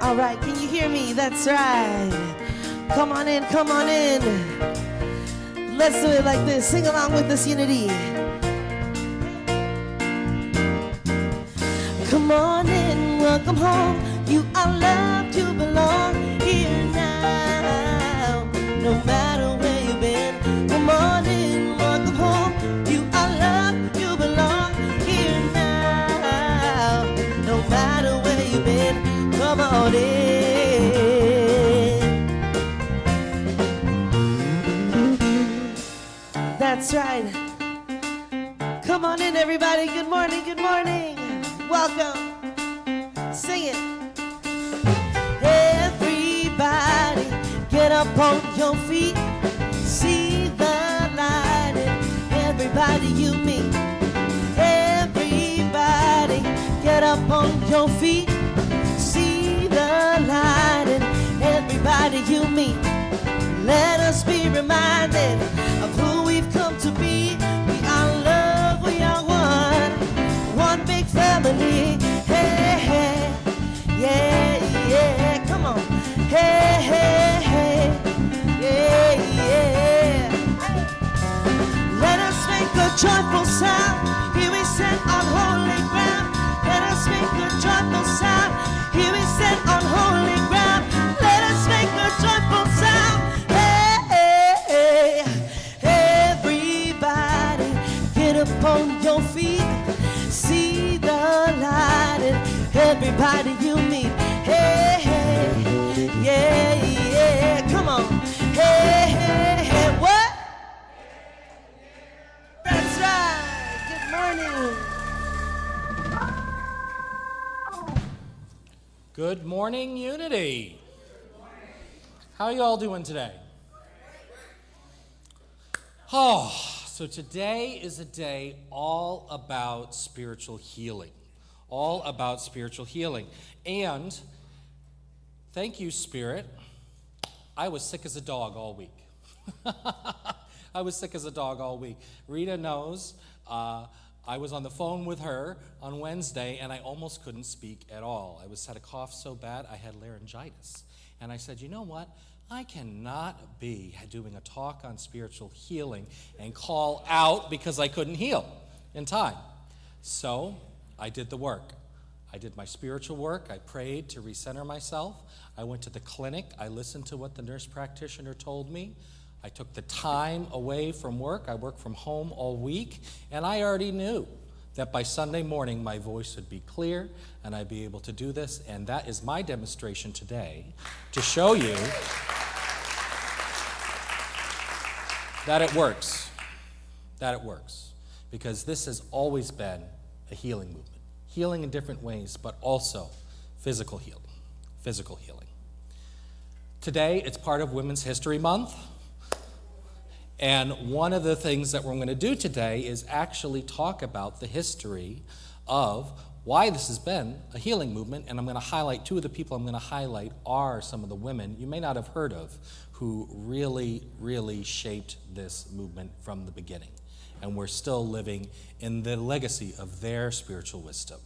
All right, can you hear me? That's right. Come on in, come on in. Let's do it like this. Sing along with us, Unity. Come on in, welcome home. You are loved, you belong here now. No matter where you've been. Come on in, welcome home. You are loved, you belong here now. No matter where you've been. Come on in. That's right. Come on in, everybody. Good morning, good morning. Welcome. Sing it. Everybody, get up on your feet. See the light in everybody you meet. Everybody, get up on your feet. See the light in everybody you meet. Let us be reminded of who we've come to be. We are love, we are one big family. Hey, hey, yeah, yeah, come on. Hey, hey, hey, yeah, yeah. Let us make a joyful sound. Here we stand on holy ground. Let us make a joyful sound. Here we stand on holy ground. Let us make a joyful sound. Hey, hey, hey. Everybody, get up on your feet. See the light in everybody you meet. Hey, hey, yeah, yeah. Come on. Hey, hey, hey. What? That's right. Good morning. Good morning, Unity. How are you all doing today? Oh, so today is a day all about spiritual healing. All about spiritual healing. And thank you, Spirit. I was sick as a dog all week. I was sick as a dog all week. Rita knows. I was on the phone with her on Wednesday, and I almost couldn't speak at all. I had a cough so bad, I had laryngitis. And I said, you know what? I cannot be doing a talk on spiritual healing and call out because I couldn't heal in time. So I did the work. I did my spiritual work. I prayed to recenter myself. I went to the clinic. I listened to what the nurse practitioner told me. I took the time away from work. I worked from home all week, and I already knew that by Sunday morning my voice would be clear and I'd be able to do this, and that is my demonstration today to show you that it works. That it works. Because this has always been a healing movement. Healing in different ways, but also physical healing. Physical healing. Today, it's part of Women's History Month. And one of the things that we're going to do today is actually talk about the history of why this has been a healing movement. And I'm going to highlight, two of the people I'm going to highlight are some of the women you may not have heard of who really, really shaped this movement from the beginning. And we're still living in the legacy of their spiritual wisdom,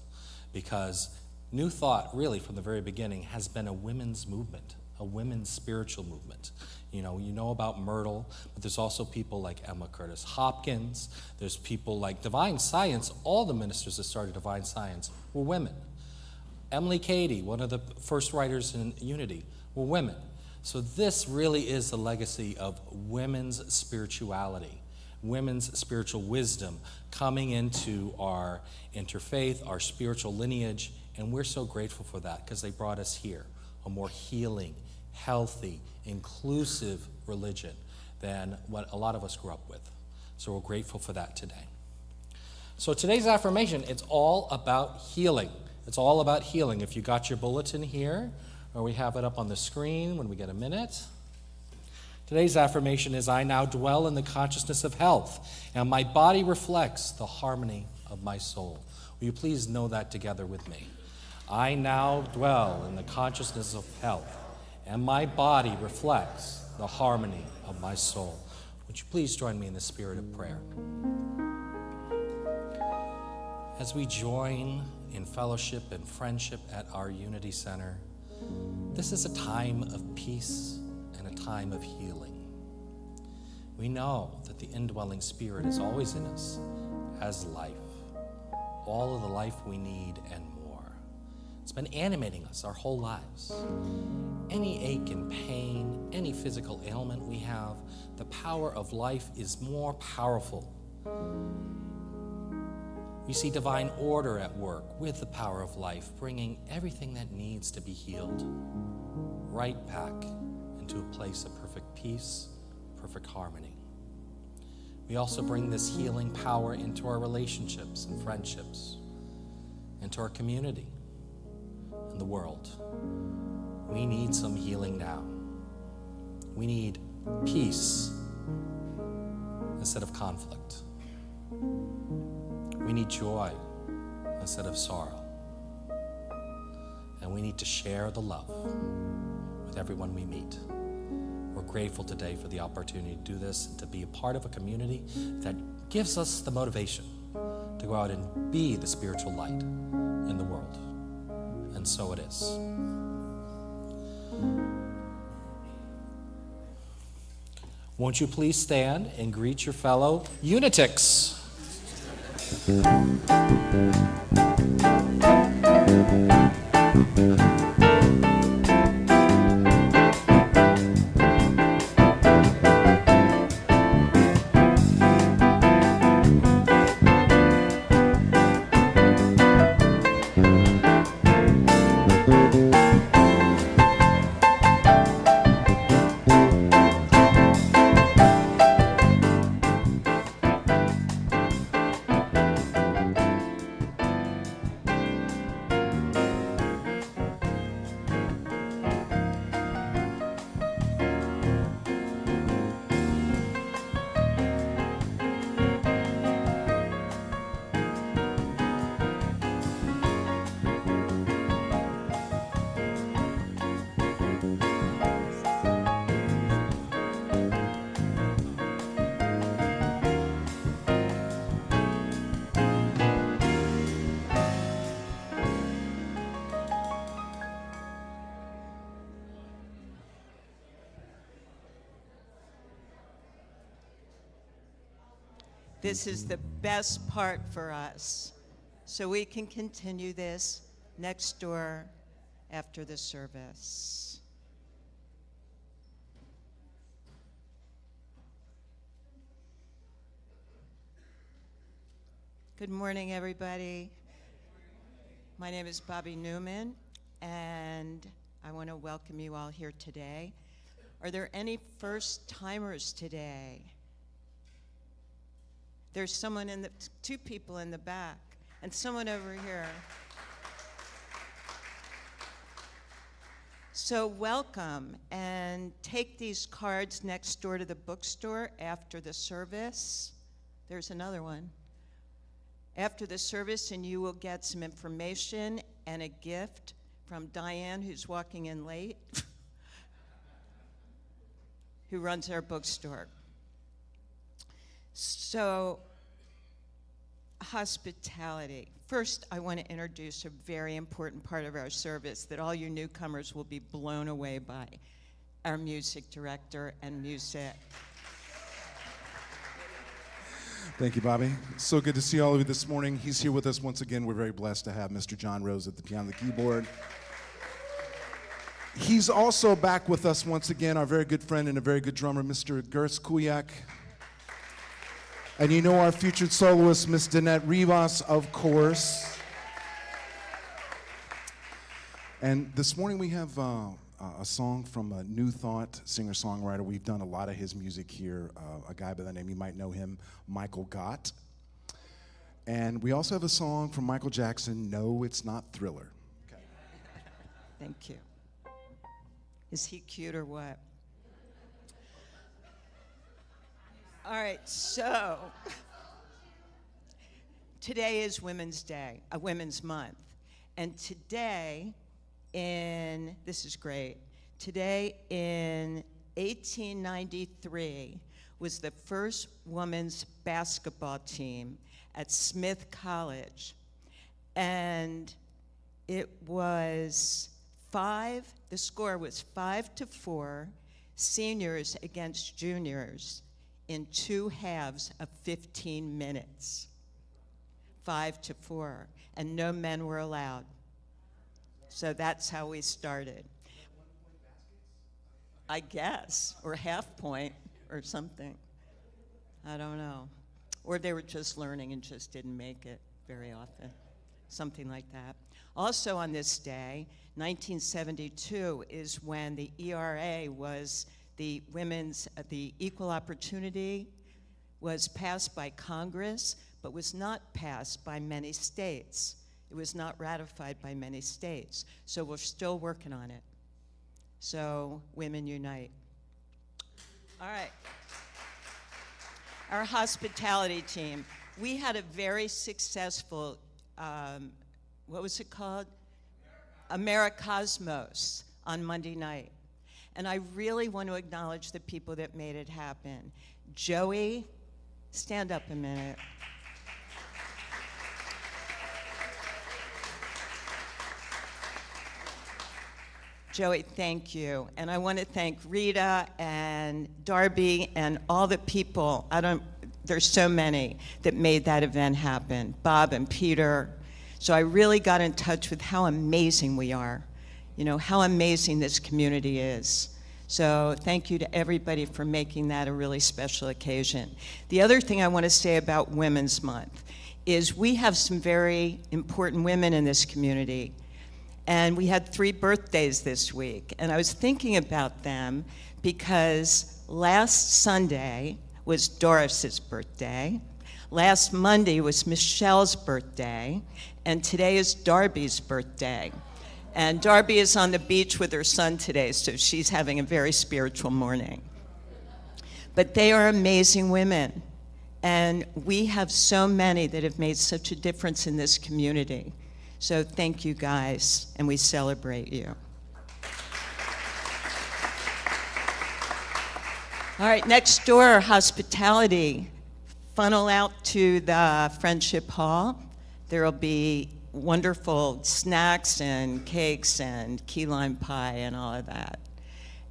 because New Thought, really from the very beginning, has been a women's movement, a women's spiritual movement. You know about Myrtle, but there's also people like Emma Curtis Hopkins. There's people like Divine Science. All the ministers that started Divine Science were women. Emily Cady, one of the first writers in Unity, were women. So this really is the legacy of women's spirituality, women's spiritual wisdom coming into our interfaith, our spiritual lineage, and we're so grateful for that because they brought us here, a more healing, healthy, inclusive religion than what a lot of us grew up with. So we're grateful for that today. So today's affirmation, it's all about healing. It's all about healing. If you got your bulletin here, or we have it up on the screen when we get a minute. Today's affirmation is, I now dwell in the consciousness of health, and my body reflects the harmony of my soul. Will you please know that together with me? I now dwell in the consciousness of health, and my body reflects the harmony of my soul. Would you please join me in the spirit of prayer? As we join in fellowship and friendship at our Unity Center, this is a time of peace and a time of healing. We know that the indwelling Spirit is always in us as life, all of the life we need and more. It's been animating us our whole lives. Any ache and pain, any physical ailment we have, the power of life is more powerful. We see divine order at work with the power of life, bringing everything that needs to be healed right back into a place of perfect peace, perfect harmony. We also bring this healing power into our relationships and friendships, into our community and the world. We need some healing now. We need peace instead of conflict. We need joy instead of sorrow. And we need to share the love with everyone we meet. We're grateful today for the opportunity to do this, and to be a part of a community that gives us the motivation to go out and be the spiritual light in the world. And so it is. Won't you please stand and greet your fellow Unitics? This is the best part for us, so we can continue this next door after the service. Good morning, everybody. My name is Bobby Newman, and I want to welcome you all here today. Are there any first-timers today? There's someone two people in the back, and someone over here. So welcome, and take these cards next door to the bookstore after the service. There's another one. After the service, and you will get some information and a gift from Diane, who's walking in late, who runs our bookstore. So, hospitality. First, I want to introduce a very important part of our service that all you newcomers will be blown away by, our music director and music. Thank you, Bobby. So good to see all of you this morning. He's here with us once again. We're very blessed to have Mr. John Rose at the piano and the keyboard. He's also back with us once again, our very good friend and a very good drummer, Mr. Gers Kuyak. And you know our featured soloist, Miss Danette Rivas, of course. And this morning we have a song from a New Thought singer-songwriter. We've done a lot of his music here. A guy by the name, you might know him, Michael Gott. And we also have a song from Michael Jackson, No, It's Not Thriller. Okay. Thank you. Is he cute or what? All right, so today is Women's Day, Women's Month. And today this is great, today in 1893 was the first women's basketball team at Smith College. And it was the score was 5-4, seniors against juniors in 2 halves of 15 minutes. 5-4, and no men were allowed. So that's how we started. I guess, or half point or something. I don't know. Or they were just learning and just didn't make it very often. Something like that. Also on this day, 1972 is when the ERA was the equal opportunity was passed by Congress, but was not passed by many states. It was not ratified by many states. So we're still working on it. So women unite. All right. Our hospitality team. We had a very successful, what was it called? Americosmos on Monday night. And I really want to acknowledge the people that made it happen. Joey, stand up a minute. Joey, thank you. And I want to thank Rita and Darby and all the people, there's so many that made that event happen. Bob and Peter. So I really got in touch with how amazing we are, how amazing this community is. So thank you to everybody for making that a really special occasion. The other thing I want to say about Women's Month is we have some very important women in this community. And we had 3 birthdays this week. And I was thinking about them because last Sunday was Doris's birthday. Last Monday was Michelle's birthday. And today is Darby's birthday. And Darby is on the beach with her son today, so she's having a very spiritual morning. But they are amazing women. And we have so many that have made such a difference in this community. So thank you guys, and we celebrate you. All right, next door, hospitality. Funnel out to the Friendship Hall. There will be wonderful snacks and cakes and key lime pie and all of that.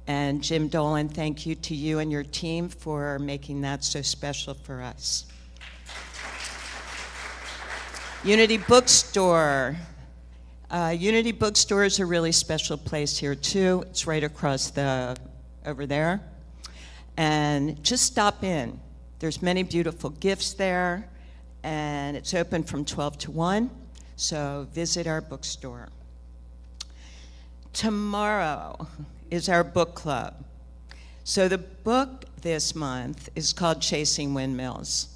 And Jim Dolan, thank you to you and your team for making that so special for us. Unity Bookstore. Unity Bookstore is a really special place here too. It's right across over there. And just stop in. There's many beautiful gifts there, and it's open from 12 to 1, so visit our bookstore. Tomorrow is our book club. So the book this month is called Chasing Windmills,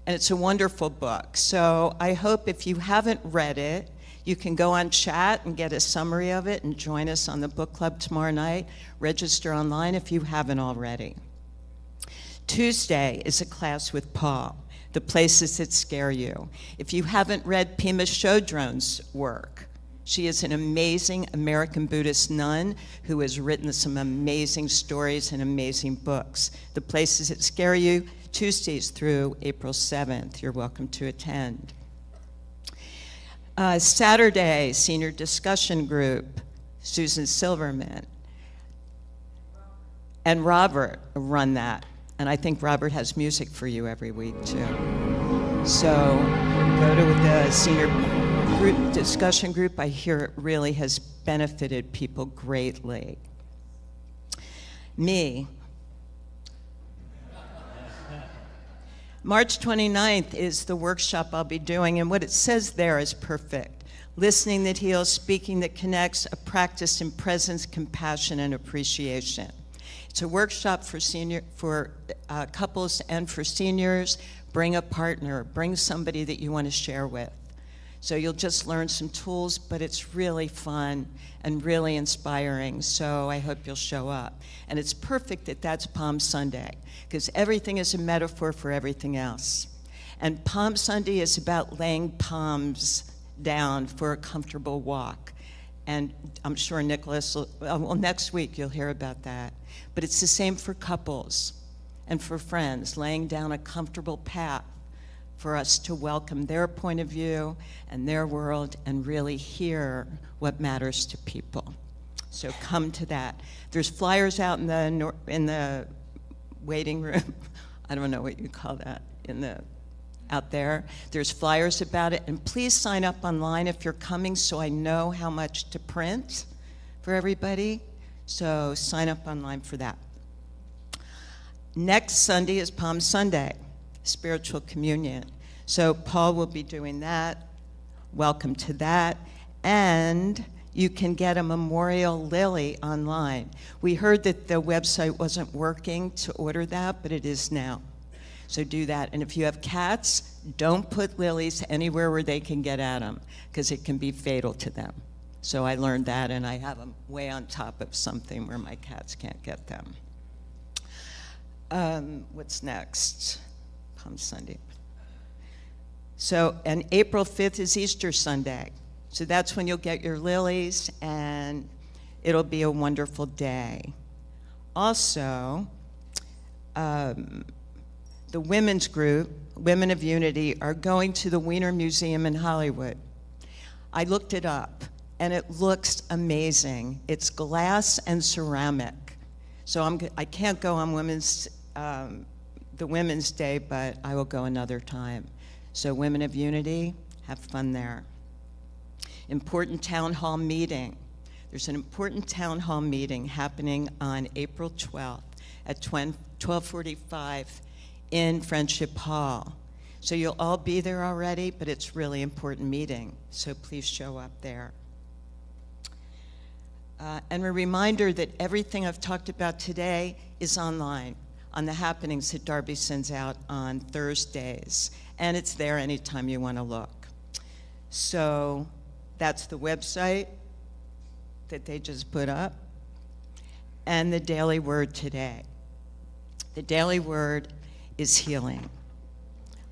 and it's a wonderful book. So I hope if you haven't read it, you can go on chat and get a summary of it and join us on the book club tomorrow night. Register online if you haven't already. Tuesday is a class with Paul, The Places That Scare You. If you haven't read Pema Chodron's work, she is an amazing American Buddhist nun who has written some amazing stories and amazing books. The Places That Scare You, Tuesdays through April 7th. You're welcome to attend. Saturday, senior discussion group, Susan Silverman. And Robert run that. And I think Robert has music for you every week, too. So go to the senior group discussion group. I hear it really has benefited people greatly. Me. March 29th is the workshop I'll be doing, and what it says there is perfect. Listening that heals, speaking that connects, a practice in presence, compassion, and appreciation. It's a workshop for couples and for seniors. Bring a partner, bring somebody that you want to share with. So you'll just learn some tools, but it's really fun and really inspiring, so I hope you'll show up. And it's perfect that that's Palm Sunday, because everything is a metaphor for everything else. And Palm Sunday is about laying palms down for a comfortable walk. And I'm sure Nicholas well, next week you'll hear about that. But it's the same for couples and for friends, laying down a comfortable path for us to welcome their point of view and their world and really hear what matters to people. So come to that. There's flyers out in the waiting room. I don't know what you call that, out there. There's flyers about it, and please sign up online if you're coming so I know how much to print for everybody. So sign up online for that. Next Sunday is Palm Sunday, spiritual communion. So Paul will be doing that. Welcome to that. And you can get a memorial lily online. We heard that the website wasn't working to order that, but it is now. So do that. And if you have cats, don't put lilies anywhere where they can get at them, because it can be fatal to them. So I learned that, and I have them way on top of something where my cats can't get them. What's next? Palm Sunday. So, and April 5th is Easter Sunday. So that's when you'll get your lilies, and it'll be a wonderful day. Also, the women's group, Women of Unity, are going to the Wiener Museum in Hollywood. I looked it up, and it looks amazing. It's glass and ceramic. So I can't go on the Women's Day, but I will go another time. So Women of Unity, have fun there. Important town hall meeting. There's an important town hall meeting happening on April 12th at 12:45 in Friendship Hall. So you'll all be there already, but it's a really important meeting, so please show up there. And a reminder that everything I've talked about today is online on the happenings that Darby sends out on Thursdays, and it's there anytime you want to look. So that's the website that they just put up, and the daily word today. The daily word is healing.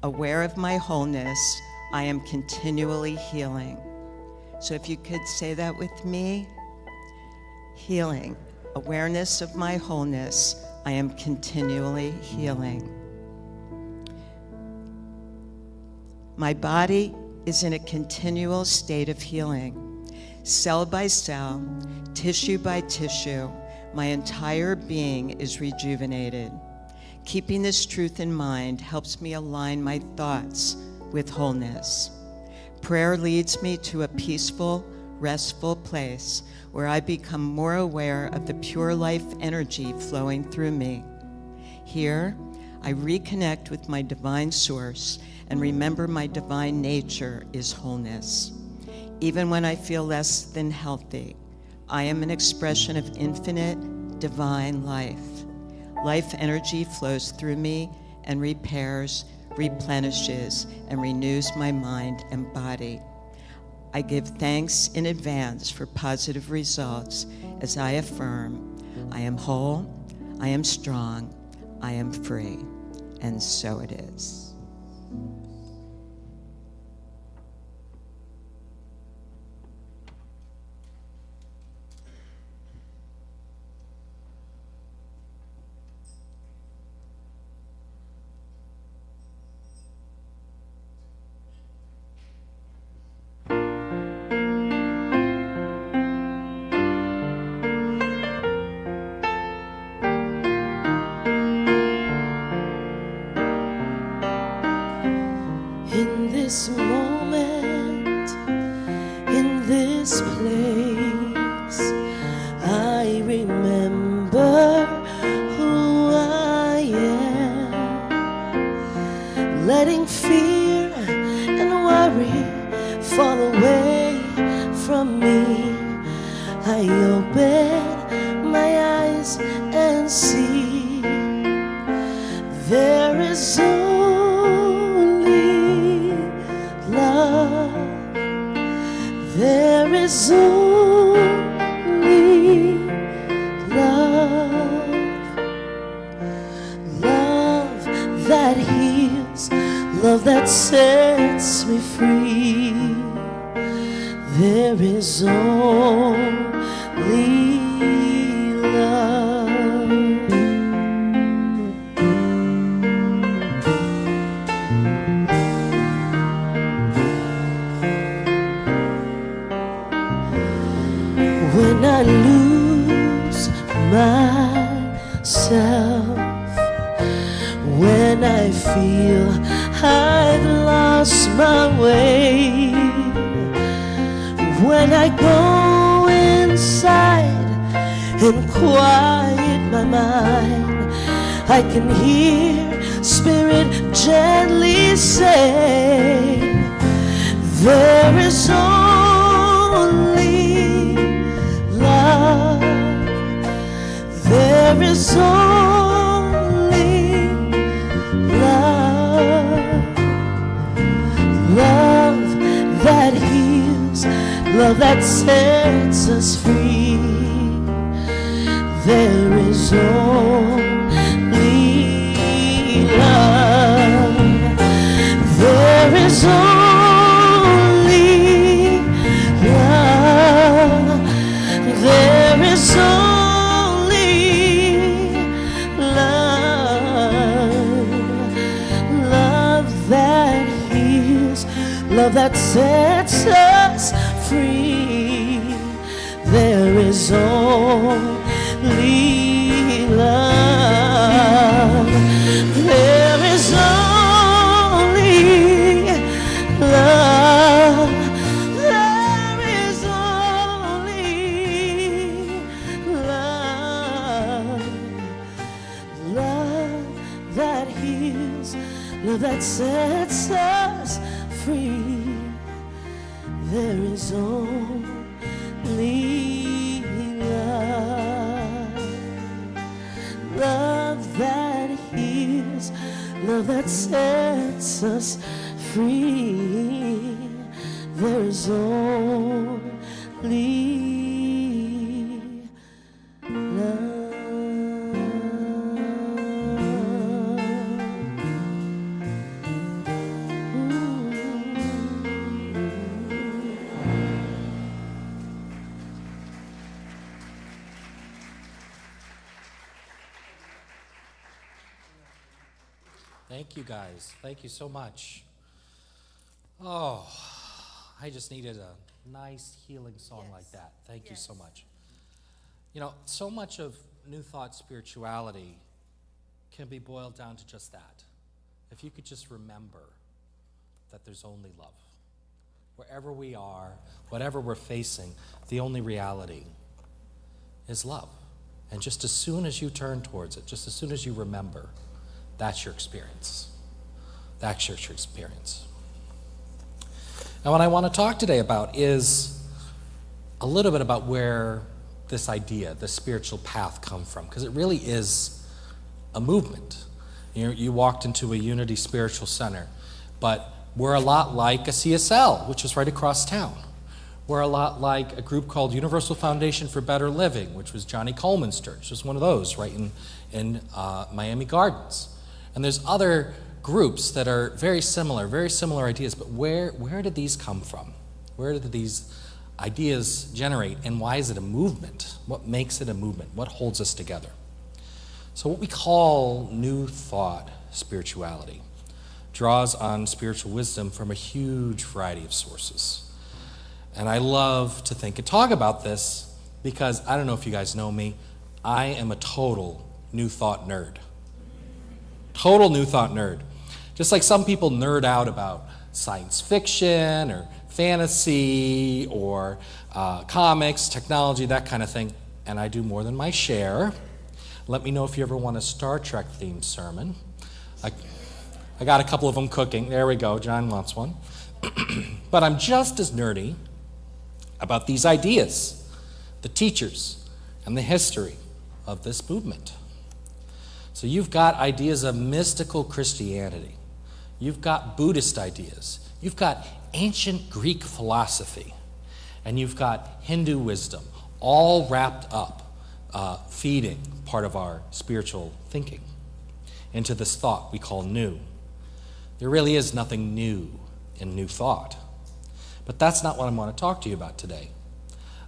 Aware of my wholeness, I am continually healing. So if you could say that with me. Healing. Awareness of my wholeness, I am continually healing. My body is in a continual state of healing. Cell by cell, tissue by tissue, my entire being is rejuvenated. Keeping this truth in mind helps me align my thoughts with wholeness. Prayer leads me to a peaceful, restful place where I become more aware of the pure life energy flowing through me. Here, I reconnect with my divine source and remember my divine nature is wholeness. Even when I feel less than healthy, I am an expression of infinite divine life. Life energy flows through me and repairs, replenishes, and renews my mind and body. I give thanks in advance for positive results as I affirm, I am whole, I am strong, I am free, and so it is. In this moment, in this place, I remember who I am, letting fear and worry fall away from me. I open my eyes and see there is only love. There is only love. Love that heals, love that sets me free. There is only love. When I lose myself, when I feel I've lost my way, when I go inside and quiet my mind, I can hear Spirit gently say, there is only love. There is only love. Love that heals, love that sets us free. There is only love. There is only love. There is only love. Love that heals, love that sets us free. There is only love. There is only love. There is only love. Love that heals, love that sets us free. There is only love. Love that heals, love that sets us free. There is only love. Thank you, guys. Thank you so much. Oh, I just needed a nice healing song like that. Thank you so much. You know, so much of New Thought spirituality can be boiled down to just that. If you could just remember that there's only love. wherever we are, whatever we're facing, the only reality is love. And just as soon as you turn towards it, just as soon as you remember, that's your experience. That's your experience. Now, what I want to talk today about is a little bit about where this idea, the spiritual path, come from, because it really is a movement. You walked into a Unity Spiritual Center, but we're a lot like a CSL, which is right across town. We're a lot like a group called Universal Foundation for Better Living, which was Johnny Coleman's church, just one of those right in Miami Gardens. And there's other groups that are very similar ideas, but where did these come from? Where did these ideas generate, and why is it a movement? What makes it a movement? What holds us together? So what we call New Thought spirituality draws on spiritual wisdom from a huge variety of sources. And I love to think and talk about this because I don't know if you guys know me, I am a total New Thought nerd. Total New Thought nerd. Just like some people nerd out about science fiction or fantasy or comics, technology, that kind of thing, and I do more than my share. Let me know if you ever want a Star Trek themed sermon. I got a couple of them cooking. There we go, John wants one. But I'm just as nerdy about these ideas, the teachers, and the history of this movement. So you've got ideas of mystical Christianity. You've got Buddhist ideas. You've got ancient Greek philosophy. And you've got Hindu wisdom, all wrapped up, feeding part of our spiritual thinking into this thought we call new. There really is nothing new in New Thought. But that's not what I want to talk to you about today.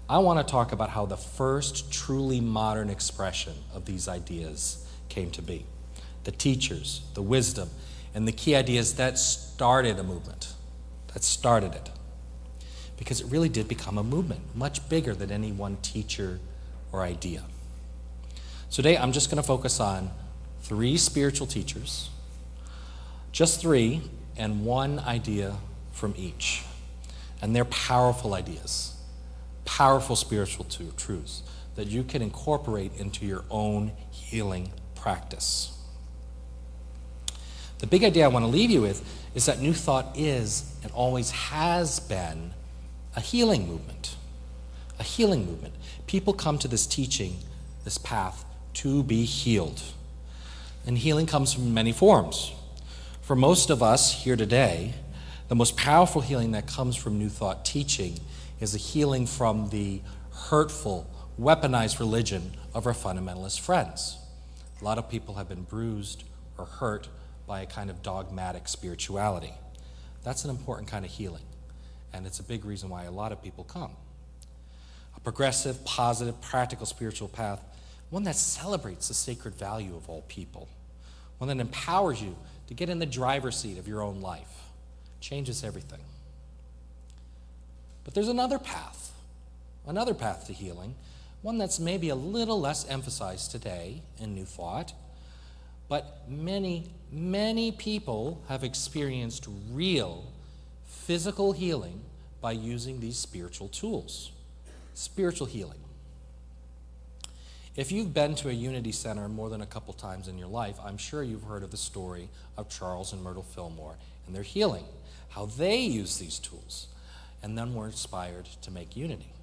I want to talk about how the first truly modern expression of these ideas came to be. The teachers, the wisdom, and the key ideas that started a movement, that started it. Because it really did become a movement, much bigger than any one teacher or idea. So today I'm just going to focus on 3 spiritual teachers, just 3, and 1 idea from each. And they're powerful ideas, powerful spiritual truths that you can incorporate into your own healing practice. The big idea I want to leave you with is that New Thought is and always has been a healing movement. A healing movement. People come to this teaching, this path, to be healed. And healing comes from many forms. For most of us here today, the most powerful healing that comes from New Thought teaching is a healing from the hurtful, weaponized religion of our fundamentalist friends. A lot of people have been bruised or hurt by a kind of dogmatic spirituality. That's an important kind of healing, and it's a big reason why a lot of people come. A progressive, positive, practical spiritual path, one that celebrates the sacred value of all people, one that empowers you to get in the driver's seat of your own life, changes everything. But there's another path to healing, one that's maybe a little less emphasized today in New Thought, but many, many people have experienced real physical healing by using these spiritual tools. Spiritual healing. If you've been to a Unity Center more than a couple times in your life, I'm sure you've heard of the story of Charles and Myrtle Fillmore and their healing, how they used these tools and then were inspired to make Unity.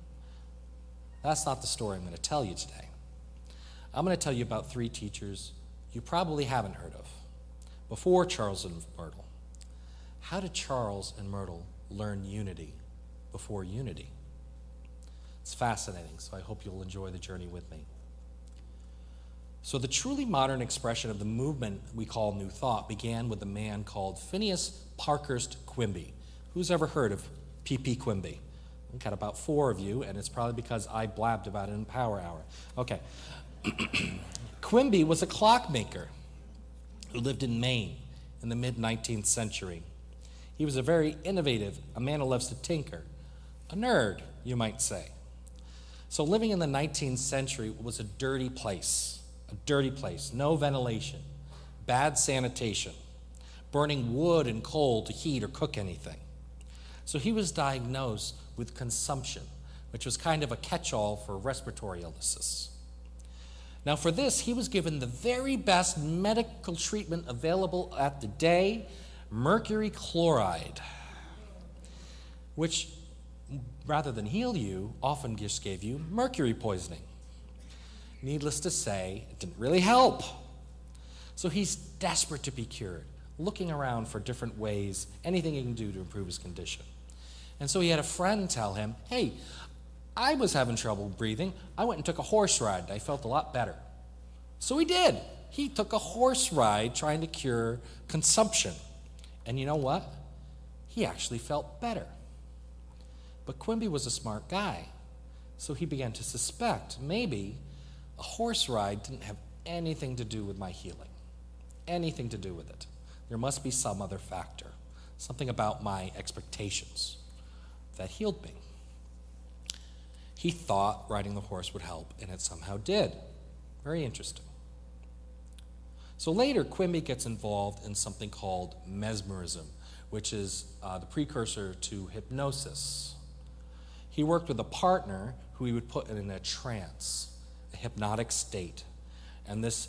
That's not the story I'm going to tell you today. I'm going to tell you about 3 teachers you probably haven't heard of before Charles and Myrtle. How did Charles and Myrtle learn unity before unity? It's fascinating, so I hope you'll enjoy the journey with me. So the truly modern expression of the movement we call New Thought began with a man called Phineas Parkhurst Quimby. Who's ever heard of P.P. Quimby? We've got about 4 of you, and it's probably because I blabbed about it in Power Hour. Okay. Quimby was a clockmaker who lived in Maine in the mid-19th century. He was a very innovative, a man who loves to tinker, a nerd, you might say. So living in the 19th century was a dirty place, no ventilation, bad sanitation, burning wood and coal to heat or cook anything. So he was diagnosed with consumption, which was kind of a catch-all for respiratory illnesses. Now for this, he was given the very best medical treatment available at the day, mercury chloride, which rather than heal you, often just gave you mercury poisoning. Needless to say, it didn't really help. So he's desperate to be cured, looking around for different ways, anything he can do to improve his condition. And so he had a friend tell him, hey, I was having trouble breathing. I went and took a horse ride, and I felt a lot better. So he did. He took a horse ride trying to cure consumption. And you know what? He actually felt better. But Quimby was a smart guy, so he began to suspect maybe a horse ride didn't have anything to do with my healing. Anything to do with it. There must be some other factor, something about my expectations that healed me. He thought riding the horse would help, and it somehow did. Very interesting. So later, Quimby gets involved in something called mesmerism, which is the precursor to hypnosis. He worked with a partner who he would put in a trance, a hypnotic state. And this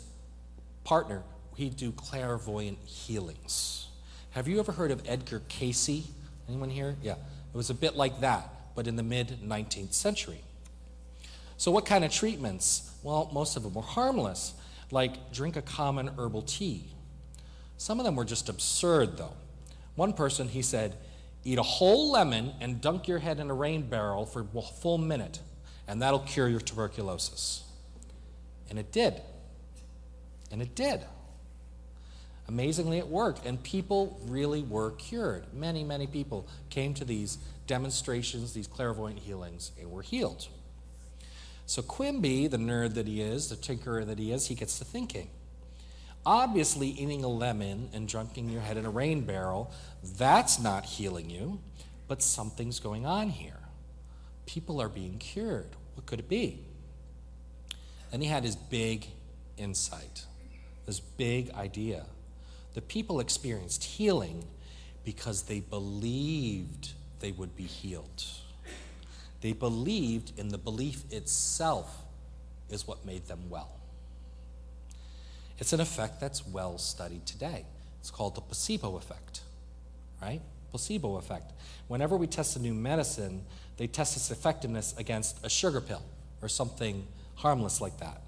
partner, he'd do clairvoyant healings. Have you ever heard of Edgar Cayce? Anyone here? Yeah. It was a bit like that, but in the mid-19th century. So what kind of treatments? Well, most of them were harmless, like drink a common herbal tea. Some of them were just absurd, though. One person, he said, eat a whole lemon and dunk your head in a rain barrel for a full minute, and that'll cure your tuberculosis. And it did. And it did. Amazingly, it worked, and people really were cured. Many, many people came to these demonstrations, these clairvoyant healings, and were healed. So Quimby, the nerd that he is, the tinkerer that he is, he gets to thinking. Obviously, eating a lemon and dunking your head in a rain barrel, that's not healing you, but something's going on here. People are being cured. What could it be? Then he had his big insight, this big idea. The people experienced healing because they believed they would be healed. They believed in the belief itself is what made them well. It's an effect that's well studied today. It's called the placebo effect, right? Placebo effect. Whenever we test a new medicine, they test its effectiveness against a sugar pill or something harmless like that.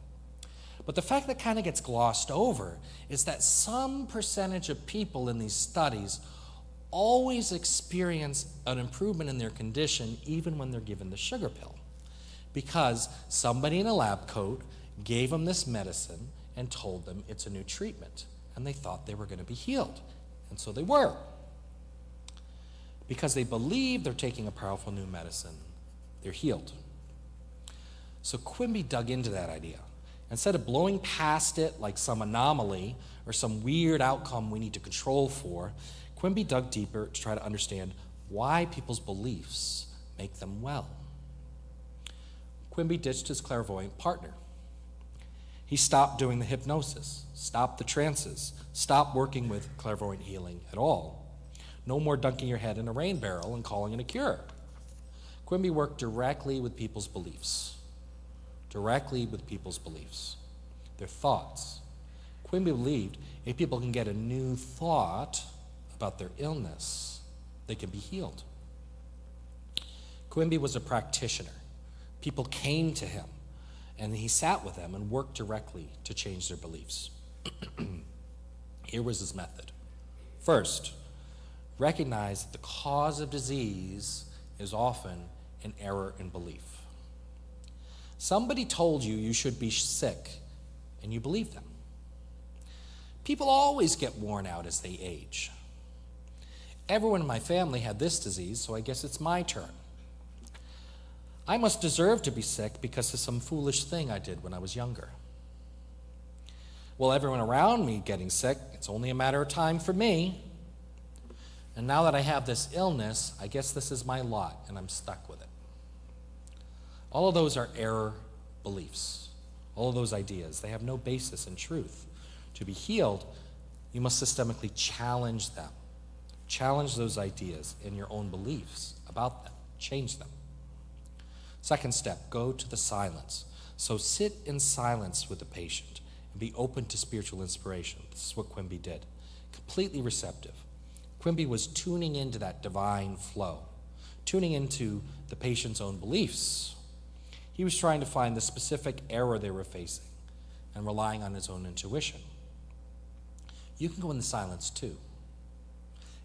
But the fact that kind of gets glossed over is that some percentage of people in these studies always experience an improvement in their condition even when they're given the sugar pill, because somebody in a lab coat gave them this medicine and told them it's a new treatment, and they thought they were going to be healed, and so they were. Because they believe they're taking a powerful new medicine, they're healed. So Quimby dug into that idea. Instead of blowing past it like some anomaly or some weird outcome we need to control for, Quimby dug deeper to try to understand why people's beliefs make them well. Quimby ditched his clairvoyant partner. He stopped doing the hypnosis, stopped the trances, stopped working with clairvoyant healing at all. No more dunking your head in a rain barrel and calling it a cure. Quimby worked directly with people's beliefs. Directly with people's beliefs, their thoughts. Quimby believed if people can get a new thought about their illness, they can be healed. Quimby was a practitioner. People came to him, and he sat with them and worked directly to change their beliefs. Here was his method. First, recognize that the cause of disease is often an error in belief. Somebody told you you should be sick, and you believe them. People always get worn out as they age. Everyone in my family had this disease, so I guess it's my turn. I must deserve to be sick because of some foolish thing I did when I was younger. Well, everyone around me getting sick, it's only a matter of time for me. And now that I have this illness, I guess this is my lot, and I'm stuck with it. All of those are error beliefs. All of those ideas, they have no basis in truth. To be healed, you must systemically challenge them. Challenge those ideas in your own beliefs about them. Change them. Second step, go to the silence. So sit in silence with the patient and be open to spiritual inspiration. This is what Quimby did. Completely receptive. Quimby was tuning into that divine flow, tuning into the patient's own beliefs. He was trying to find the specific error they were facing and relying on his own intuition. You can go in the silence too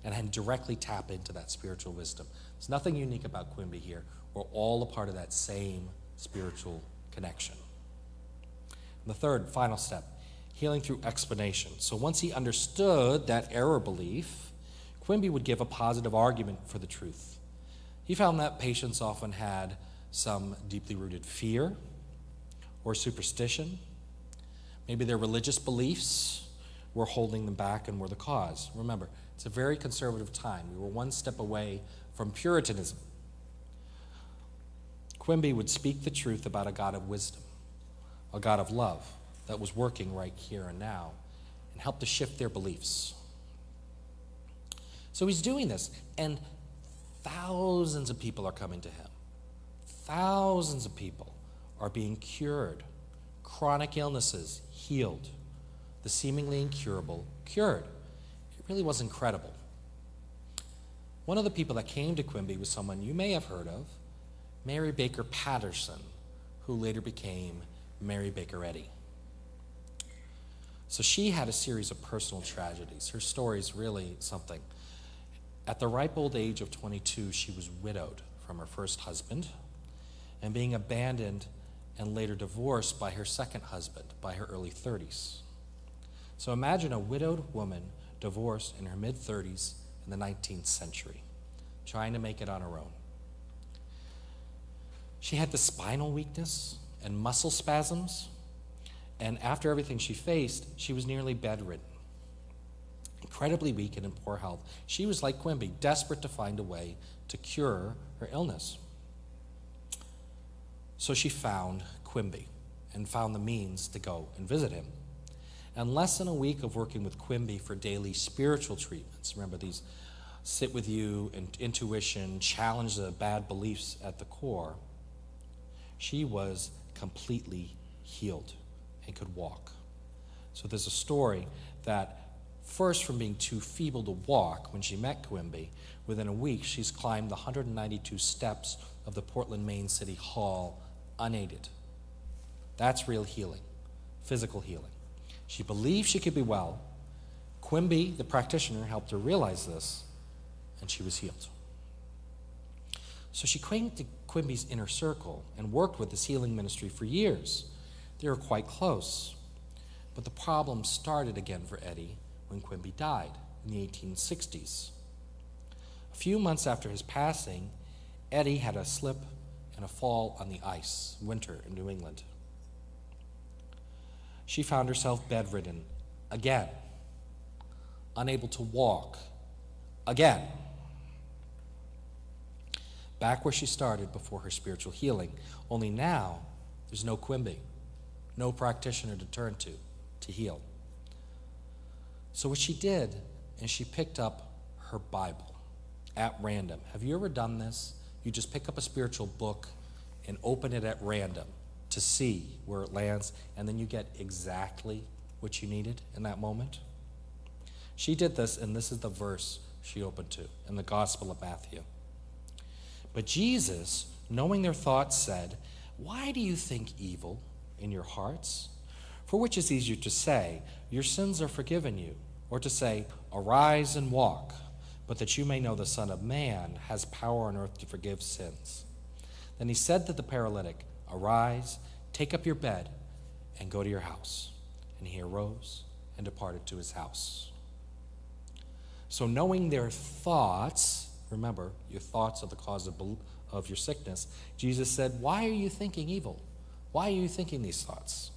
and directly tap into that spiritual wisdom. There's nothing unique about Quimby here. We're all a part of that same spiritual connection. And the third, final step, healing through explanation. So once he understood that error belief, Quimby would give a positive argument for the truth. He found that patients often had some deeply rooted fear or superstition. Maybe their religious beliefs were holding them back and were the cause. Remember, it's a very conservative time. We were one step away from Puritanism. Quimby would speak the truth about a God of wisdom, a God of love that was working right here and now, and help to shift their beliefs. So he's doing this, and thousands of people are coming to him. Thousands of people are being cured. Chronic illnesses healed. The seemingly incurable cured. It really was incredible. One of the people that came to Quimby was someone you may have heard of, Mary Baker Patterson, who later became Mary Baker Eddy. So she had a series of personal tragedies. Her story is really something. At the ripe old age of 22, she was widowed from her first husband and being abandoned and later divorced by her second husband by her early 30s. So imagine a widowed woman divorced in her mid-30s in the 19th century, trying to make it on her own. She had the spinal weakness and muscle spasms, and after everything she faced, she was nearly bedridden. Incredibly weak and in poor health, she was like Quimby, desperate to find a way to cure her illness. So she found Quimby and found the means to go and visit him. And less than a week of working with Quimby for daily spiritual treatments, remember these sit with you and intuition, challenge the bad beliefs at the core, she was completely healed and could walk. So there's a story that first from being too feeble to walk when she met Quimby, within a week she's climbed the 192 steps of the Portland, Maine City Hall unaided. That's real healing, physical healing. She believed she could be well. Quimby, the practitioner, helped her realize this, and she was healed. So she came to Quimby's inner circle and worked with this healing ministry for years. They were quite close. But the problem started again for Eddy when Quimby died in the 1860s. A few months after his passing, Eddy had a slip and a fall on the ice, winter in New England. She found herself bedridden again, unable to walk again. Back where she started before her spiritual healing, only now there's no Quimby, no practitioner to turn to heal. So what she did is she picked up her Bible at random. Have you ever done this? You just pick up a spiritual book and open it at random to see where it lands, and then you get exactly what you needed in that moment. She did this, and this is the verse she opened to in the Gospel of Matthew. But Jesus, knowing their thoughts, said, "Why do you think evil in your hearts? For which is easier to say, 'Your sins are forgiven you,' or to say, 'Arise and walk,' but that you may know the Son of Man has power on earth to forgive sins." Then he said to the paralytic, "Arise, take up your bed, and go to your house." And he arose and departed to his house. So knowing their thoughts, remember, your thoughts are the cause of your sickness, Jesus said, "Why are you thinking evil? Why are you thinking these thoughts?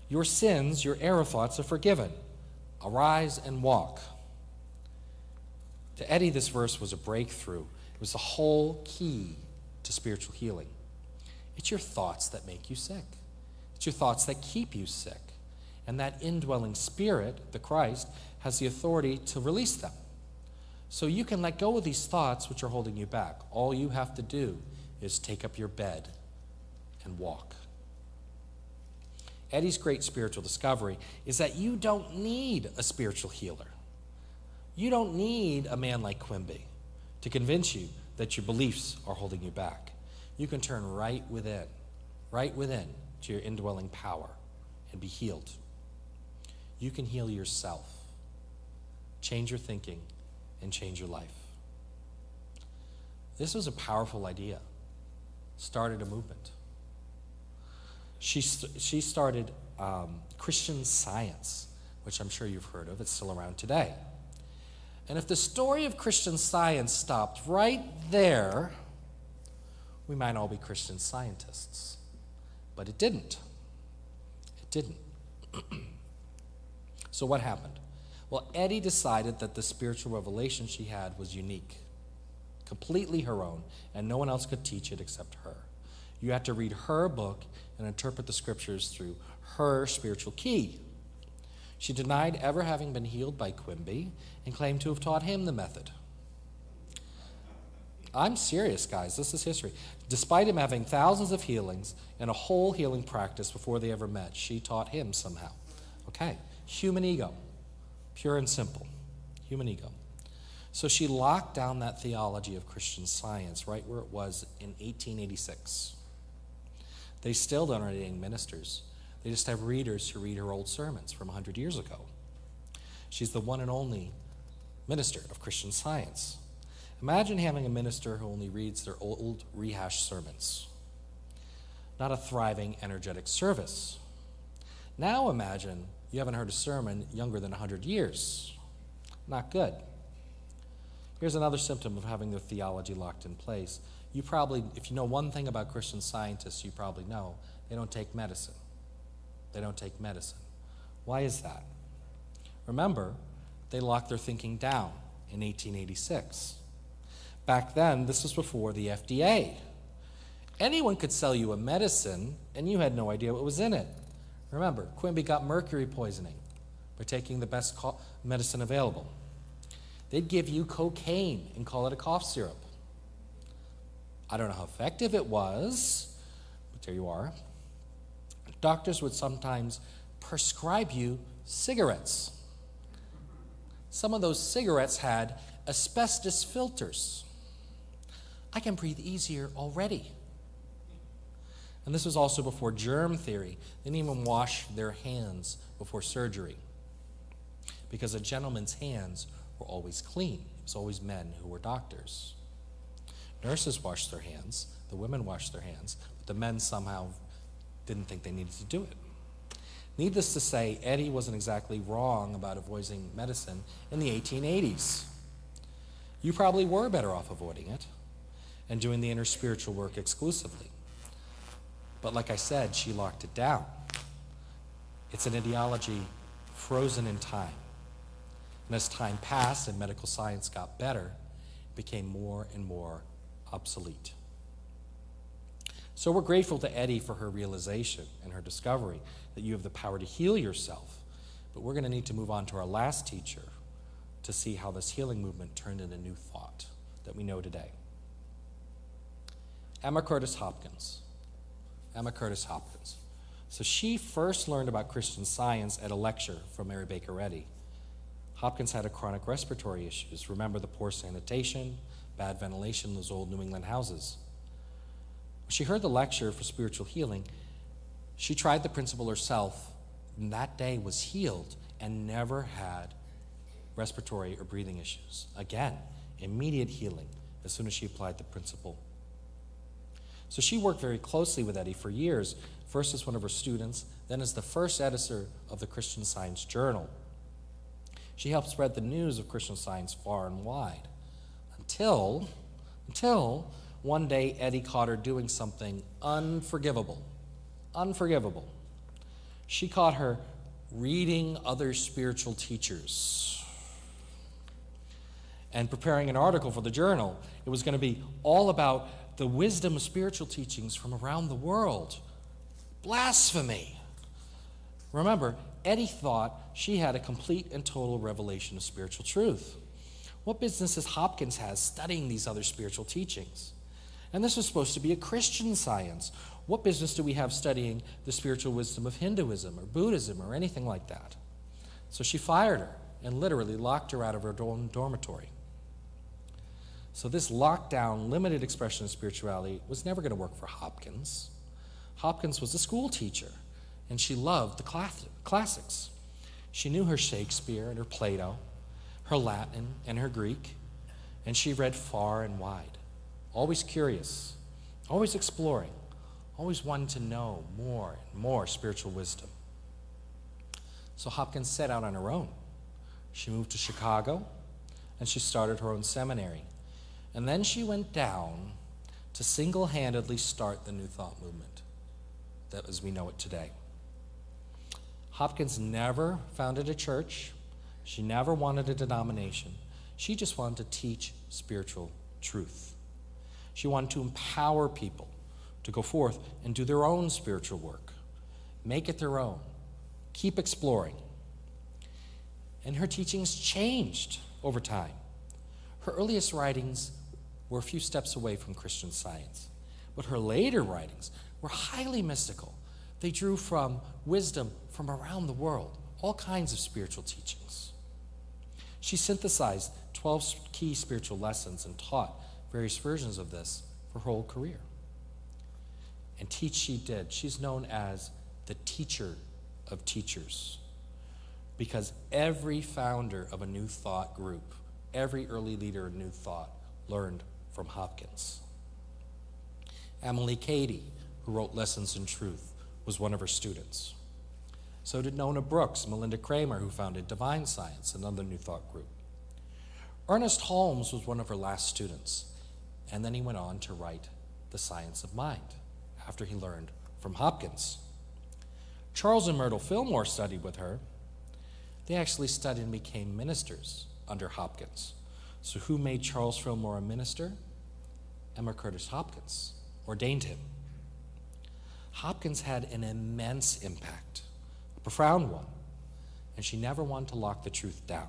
Your sins, your error thoughts are forgiven. Arise and walk." To Eddy, this verse was a breakthrough. It was the whole key to spiritual healing. It's your thoughts that make you sick. It's your thoughts that keep you sick. And that indwelling spirit, the Christ, has the authority to release them. So you can let go of these thoughts which are holding you back. All you have to do is take up your bed and walk. Eddie's great spiritual discovery is that you don't need a spiritual healer. You don't need a man like Quimby to convince you that your beliefs are holding you back. You can turn right within to your indwelling power and be healed. You can heal yourself, change your thinking, and change your life. This was a powerful idea. Started a movement. She started Christian Science, which I'm sure you've heard of. It's still around today. And if the story of Christian Science stopped right there, we might all be Christian scientists. But it didn't. It didn't. So what happened? Well, Eddie decided that the spiritual revelation she had was unique, completely her own, and no one else could teach it except her. You had to read her book and interpret the scriptures through her spiritual key. She denied ever having been healed by Quimby and claimed to have taught him the method. I'm serious, guys. This is history. Despite him having thousands of healings and a whole healing practice before they ever met, she taught him somehow. Okay, human ego, pure and simple, human ego. So she locked down that theology of Christian Science right where it was in 1886. They still don't ordain ministers. They just have readers who read her old sermons from 100 years ago. She's the one and only minister of Christian Science. Imagine having a minister who only reads their old rehashed sermons. Not a thriving, energetic service. Now imagine you haven't heard a sermon younger than 100 years. Not good. Here's another symptom of having their theology locked in place. You probably, if you know one thing about Christian Scientists, you probably know they don't take medicine. They don't take medicine. Why is that? Remember, they locked their thinking down in 1886. Back then, this was before the FDA. Anyone could sell you a medicine, and you had no idea what was in it. Remember, Quimby got mercury poisoning by taking the best medicine available. They'd give you cocaine and call it a cough syrup. I don't know how effective it was, but there you are. Doctors would sometimes prescribe you cigarettes. Some of those cigarettes had asbestos filters. I can breathe easier already. And this was also before germ theory. They didn't even wash their hands before surgery because a gentleman's hands were always clean. It was always men who were doctors. Nurses washed their hands, the women washed their hands, but the men somehow didn't think they needed to do it. Needless to say, Eddie wasn't exactly wrong about avoiding medicine in the 1880s. You probably were better off avoiding it and doing the inner spiritual work exclusively. But like I said, she locked it down. It's an ideology frozen in time. And as time passed and medical science got better, it became more and more obsolete. So we're grateful to Eddie for her realization and her discovery that you have the power to heal yourself. But we're going to need to move on to our last teacher to see how this healing movement turned into new thought that we know today. Emma Curtis Hopkins. Emma Curtis Hopkins. So she first learned about Christian Science at a lecture from Mary Baker Eddy. Hopkins had chronic respiratory issues. Remember the poor sanitation, bad ventilation in those old New England houses. When she heard the lecture for spiritual healing, she tried the principle herself, and that day was healed and never had respiratory or breathing issues. Again, immediate healing as soon as she applied the principle. So she worked very closely with Eddie for years, first as one of her students, then as the first editor of the Christian Science Journal. She helped spread the news of Christian Science far and wide, until one day Eddie caught her doing something unforgivable. Unforgivable. She caught her reading other spiritual teachers and preparing an article for the journal. It was going to be all about the wisdom of spiritual teachings from around the world. Blasphemy. Remember, Eddie thought she had a complete and total revelation of spiritual truth. What business does Hopkins has studying these other spiritual teachings? And this was supposed to be a Christian science. What business do we have studying the spiritual wisdom of Hinduism or Buddhism or anything like that? So she fired her and literally locked her out of her dormitory. So this lockdown, limited expression of spirituality was never going to work for Hopkins. Hopkins was a school teacher, and she loved the classics. She knew her Shakespeare and her Plato, her Latin and her Greek, and she read far and wide, always curious, always exploring, always wanting to know more and more spiritual wisdom. So Hopkins set out on her own. She moved to Chicago, and she started her own seminary. And then she went down to single-handedly start the New Thought movement, that as we know it today. Hopkins never founded a church. She never wanted a denomination. She just wanted to teach spiritual truth. She wanted to empower people to go forth and do their own spiritual work, make it their own, keep exploring. And her teachings changed over time. Her earliest writings were a few steps away from Christian Science, but her later writings were highly mystical. They drew from wisdom from around the world, all kinds of spiritual teachings. She synthesized 12 key spiritual lessons and taught various versions of this for her whole career. And teach she did. She's known as the teacher of teachers, because every founder of a New Thought group, every early leader in New Thought learned from Hopkins. Emily Cady, who wrote Lessons in Truth, was one of her students. So did Nona Brooks, Melinda Kramer, who founded Divine Science, another New Thought group. Ernest Holmes was one of her last students, and then he went on to write The Science of Mind after he learned from Hopkins. Charles and Myrtle Fillmore studied with her. They actually studied and became ministers under Hopkins. So who made Charles Fillmore a minister? Emma Curtis Hopkins ordained him. Hopkins had an immense impact, a profound one, and she never wanted to lock the truth down,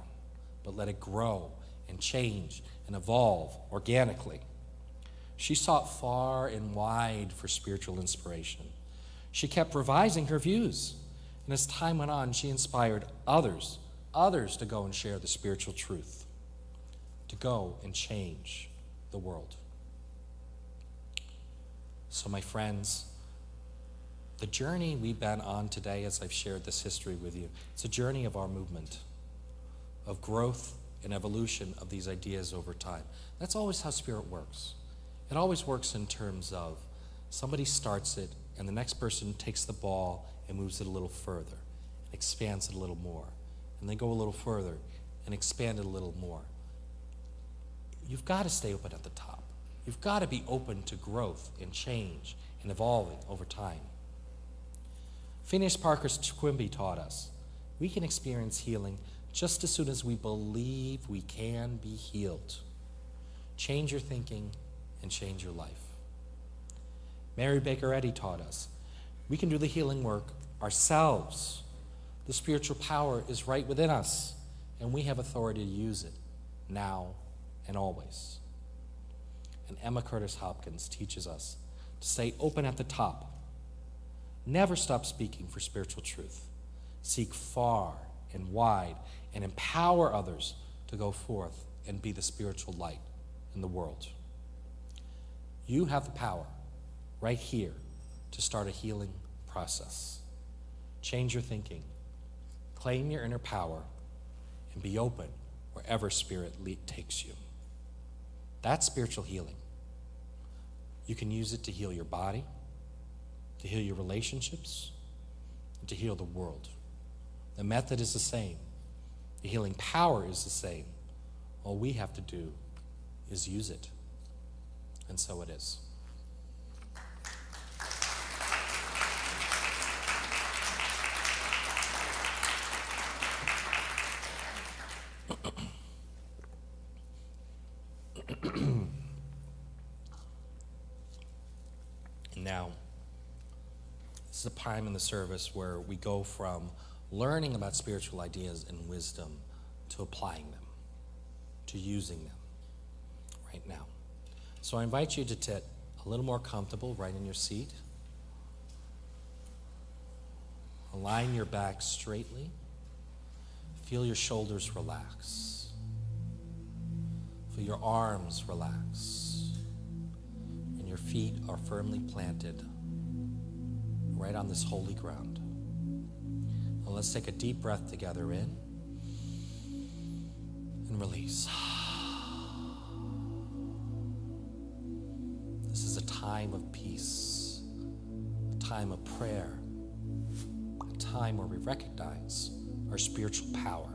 but let it grow and change and evolve organically. She sought far and wide for spiritual inspiration. She kept revising her views, and as time went on, she inspired others to go and share the spiritual truth, to go and change the world. So my friends, the journey we've been on today, as I've shared this history with you, it's a journey of our movement, of growth and evolution of these ideas over time. That's always how Spirit works. It always works in terms of somebody starts it, and the next person takes the ball and moves it a little further, and expands it a little more, and they go a little further and expand it a little more. You've got to stay open at the top. You've got to be open to growth and change and evolving over time. Phineas Parker Quimby taught us we can experience healing just as soon as we believe we can be healed. Change your thinking and change your life. Mary Baker Eddy taught us we can do the healing work ourselves. The spiritual power is right within us, and we have authority to use it now and always. And Emma Curtis Hopkins teaches us to stay open at the top. Never stop speaking for spiritual truth. Seek far and wide and empower others to go forth and be the spiritual light in the world. You have the power right here to start a healing process. Change your thinking, claim your inner power, and be open wherever Spirit takes you. That's spiritual healing. You can use it to heal your body, to heal your relationships, and to heal the world. The method is the same. The healing power is the same. All we have to do is use it. And so it is. Now, this is a time in the service where we go from learning about spiritual ideas and wisdom to applying them, to using them right now. So I invite you to sit a little more comfortable right in your seat. Align your back straightly. Feel your shoulders relax. Feel your arms relax. And your feet are firmly planted right on this holy ground. And let's take a deep breath together in and release. This is a time of peace, a time of prayer, a time where we recognize our spiritual power.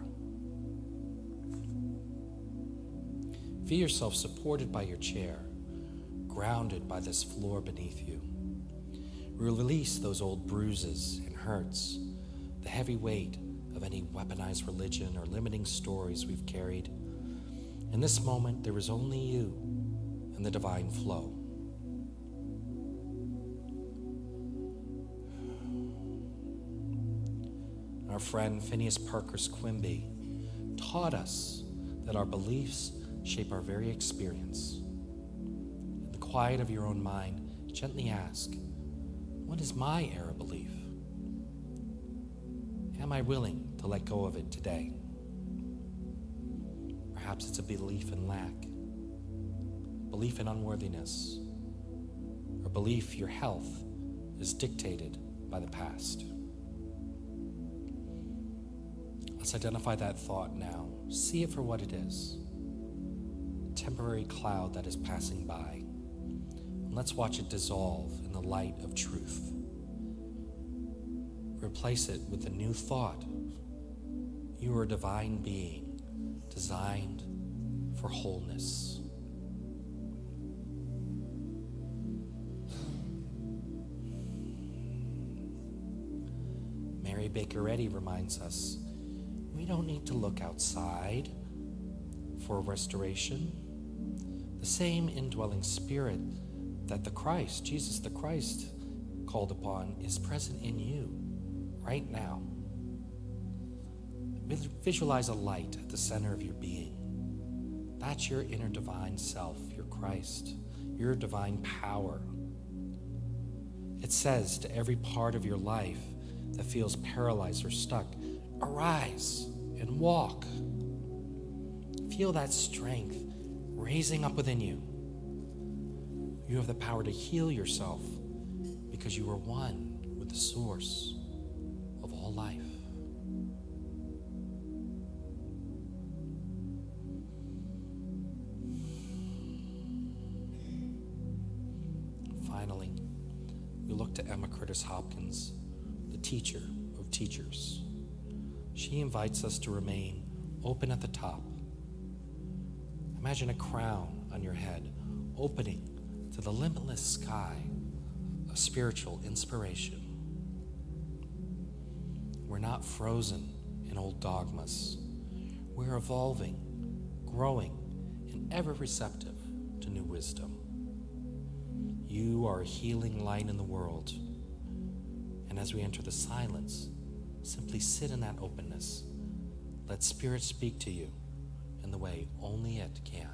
Feel yourself supported by your chair, grounded by this floor beneath you. Release those old bruises and hurts, the heavy weight of any weaponized religion or limiting stories we've carried. In this moment, there is only you and the divine flow. Our friend Phineas Parkhurst Quimby taught us that our beliefs shape our very experience. In the quiet of your own mind, gently ask, what is my error belief? Am I willing to let go of it today? Perhaps it's a belief in lack, belief in unworthiness, or belief your health is dictated by the past. Let's identify that thought now. See it for what it is. A temporary cloud that is passing by. And let's watch it dissolve in the light of truth. Replace it with a new thought. You are a divine being, designed for wholeness. Mary Baker Eddy reminds us, we don't need to look outside for restoration. The same indwelling spirit that the Christ, Jesus the Christ, called upon is present in you right now. Visualize a light at the center of your being. That's your inner divine self, your Christ, your divine power. It says to every part of your life that feels paralyzed or stuck, arise and walk. Feel that strength raising up within you. You have the power to heal yourself because you are one with the source of all life. Finally, we look to Emma Curtis Hopkins, the teacher of teachers. She invites us to remain open at the top. Imagine a crown on your head, opening to the limitless sky of spiritual inspiration. We're not frozen in old dogmas. We're evolving, growing, and ever receptive to new wisdom. You are a healing light in the world. And as we enter the silence, simply sit in that openness. Let Spirit speak to you in the way only it can.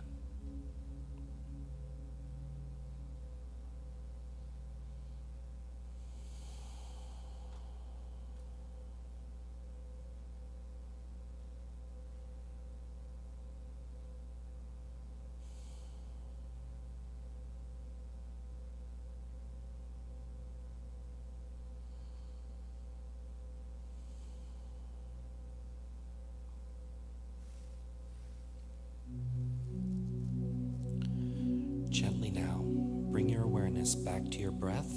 Gently now, bring your awareness back to your breath.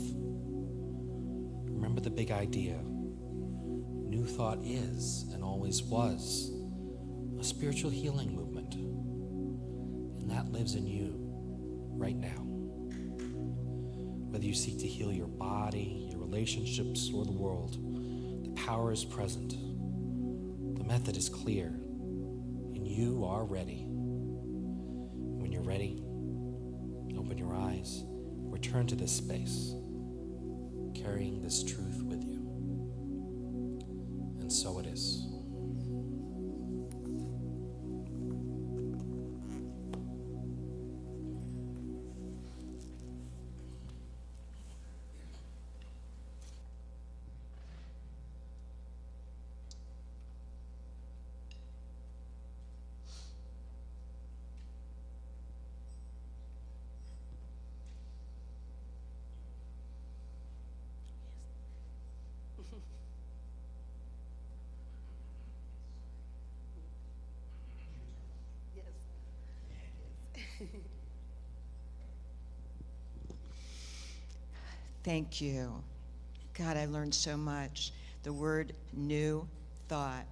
Remember the big idea. New Thought is and always was a spiritual healing movement. And that lives in you right now. Whether you seek to heal your body, your relationships, or the world, the power is present. The method is clear, and you are ready. When you're ready, open your eyes, return to this space, carrying this truth with you. And so it is. Thank you. God, I learned so much. The word new thought,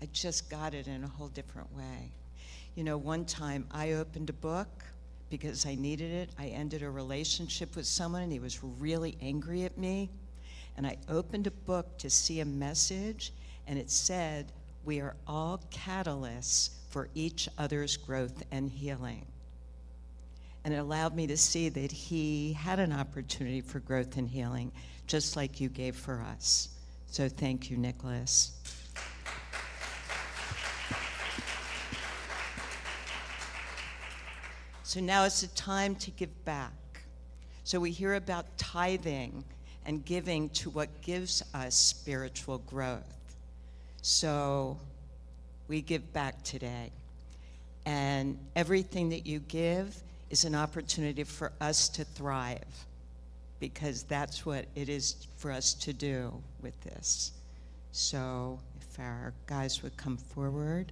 I just got it in a whole different way. You know, one time I opened a book because I needed it. I ended a relationship with someone and he was really angry at me. And I opened a book to see a message, and it said, we are all catalysts for each other's growth and healing. And it allowed me to see that he had an opportunity for growth and healing, just like you gave for us. So thank you, Nicholas. So now it's the time to give back. So we hear about tithing and giving to what gives us spiritual growth. So we give back today. And everything that you give is an opportunity for us to thrive, because that's what it is for us to do with this. So if our guys would come forward.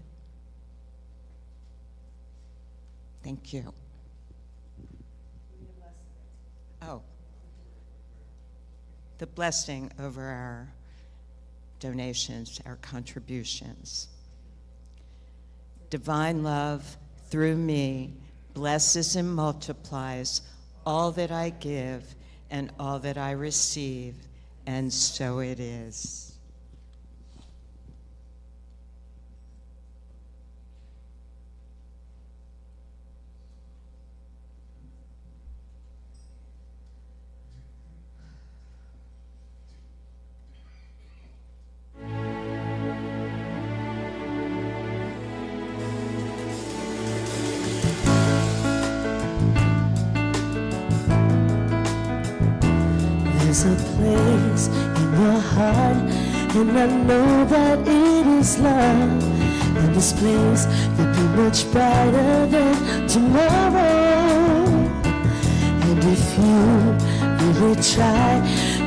Thank you. Oh. The blessing over our donations, our contributions. Divine love through me blesses and multiplies all that I give and all that I receive, and so it is. There's a place in your heart, and I know that it is love. And this place could be much brighter than tomorrow. And if you really try,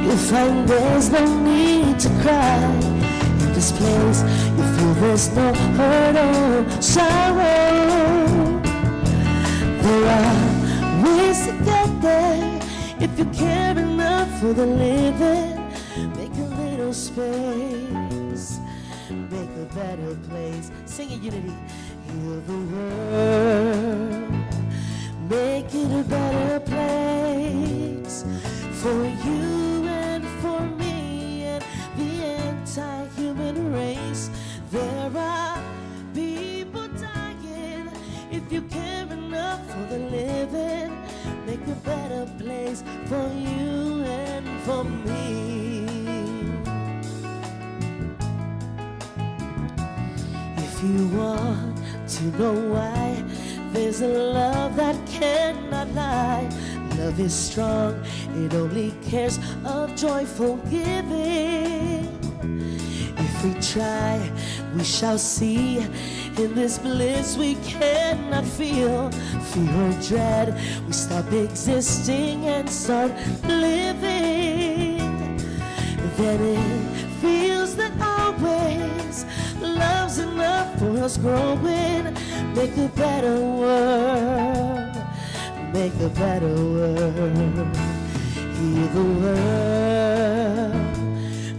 you'll find there's no need to cry. In this place, you feel there's no hurt or sorrow. There are ways to get there. If you care enough for the living, make a little space, make a better place. Sing it, unity. Heal the world, make it a better place for you and for me and the anti-human race. There are people dying. If you care enough for the living, make a better place for you and for me. If you want to know why, there's a love that cannot lie. Love is strong, it only cares of joyful giving. If we try, we shall see. In this bliss we cannot feel fear or dread. We stop existing and start living. Then it feels that always love's enough for us growing. Make a better world, make a better world. Heal the world,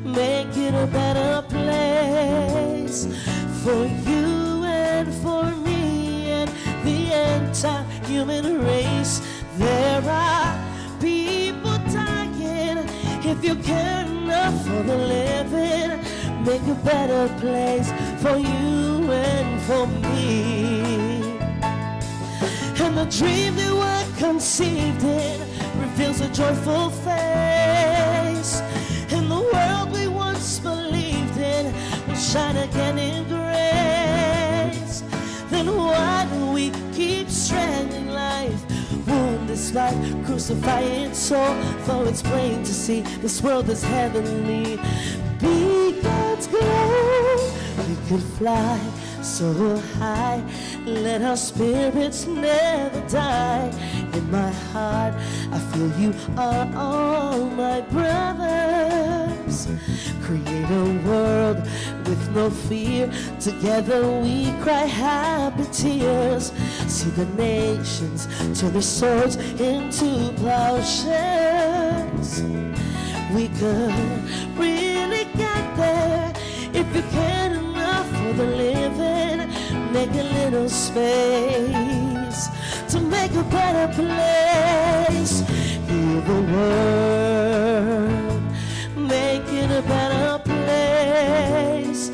make it a better place for you and for me and the anti-human race. There are people dying. If you care enough for the living, make a better place for you and for me. And the dream that we're conceived in reveals a joyful face. And the world we once believed in will shine again in grace. Then why do we keep strangling life? Wound this life, crucify its soul. For it's plain to see this world is heavenly. Be God's glow. We could fly so high. Let our spirits never die. In my heart, I feel you are all my brothers. us. Create a world with no fear. Together we cry happy tears. See the nations turn their swords into plowshares. We could really get there if you cared enough for the living. Make a little space to make a better place. Heal the world, make it a better place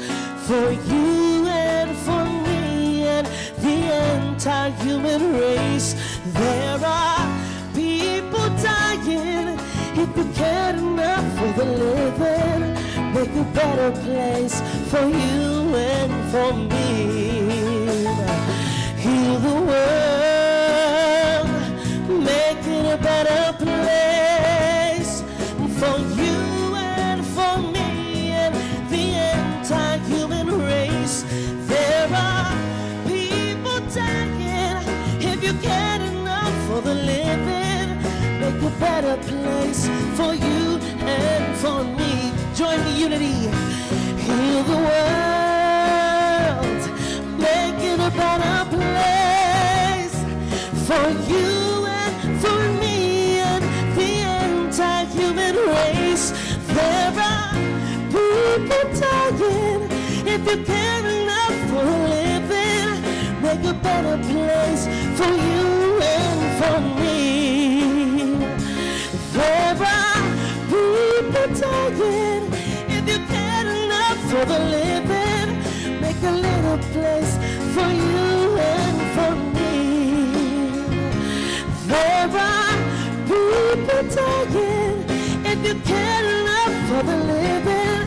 for you and for me and the entire human race. There are people dying. If you cared enough for the living, make a better place for you and for me. Heal the world, make it a better place for you and for me and the entire human race. There are people dying. If you cared enough for the living, make a better place for you and for me. Join the unity. Heal the world, make it a better place for you and for me and the entire human race. There are people dying. If you care enough for living, make a better place for you and for me. There are people dying. If you care enough for the living, make a little place for you and for me. There are people dying. If you care enough for the living,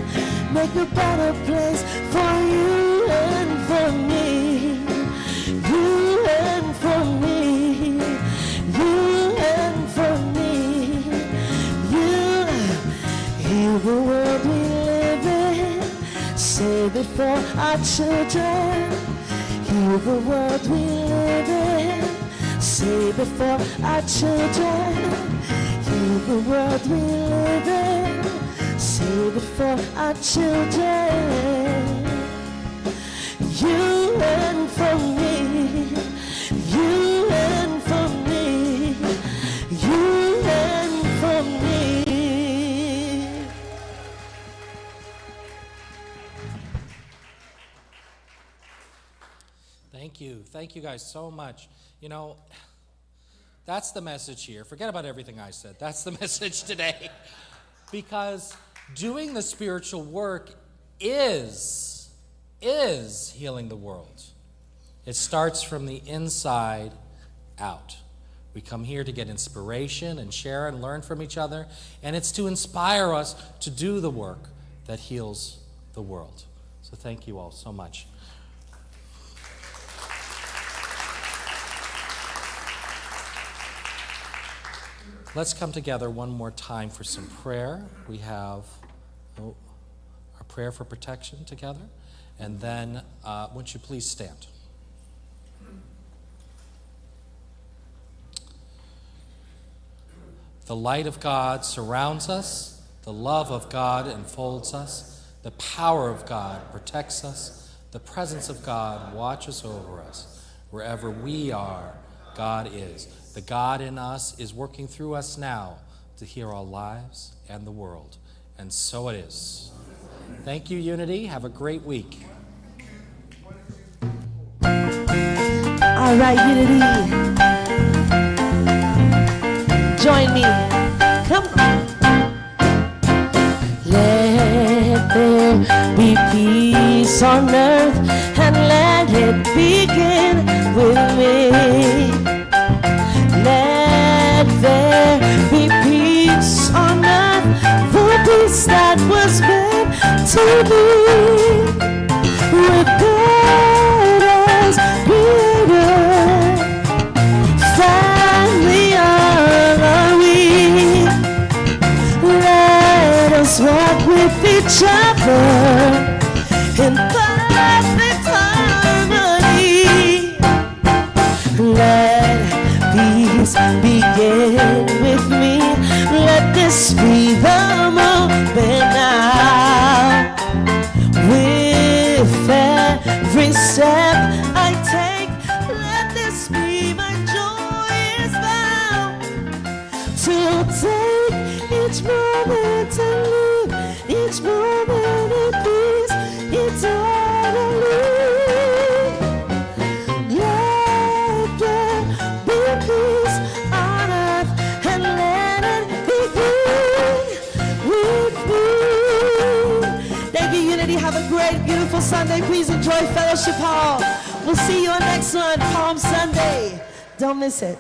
make a better place for you and for me. You and for me. You and for me. Heal the world we live in. Save it for our children. Heal the world we live in. Save it for our children. Heal the world we live in. Save it for our children. You and for me. You and for me. You and for me. Thank you guys so much. You know, that's the message here. Forget about everything I said. That's the message today. Because doing the spiritual work is healing the world. It starts from the inside out. We come here to get inspiration and share and learn from each other, and it's to inspire us to do the work that heals the world. So thank you all so much. Let's come together one more time for some prayer. We have our prayer for protection together. And then, won't you please stand? The light of God surrounds us. The love of God enfolds us. The power of God protects us. The presence of God watches over us. Wherever we are, God is. The God in us is working through us now to heal our lives and the world. And so it is. Thank you, Unity. Have a great week. All right, Unity. Join me. Come on. Let there be peace on earth and let it begin with me. Let there be peace on earth, the peace that was meant to be. With God as creator, family are we. Let us walk with each other in perfect harmony. Let peace begin with me. Let this be the moment now. St. Peter's and Joy Fellowship Hall. We'll see you on next one, Palm Sunday. Don't miss it.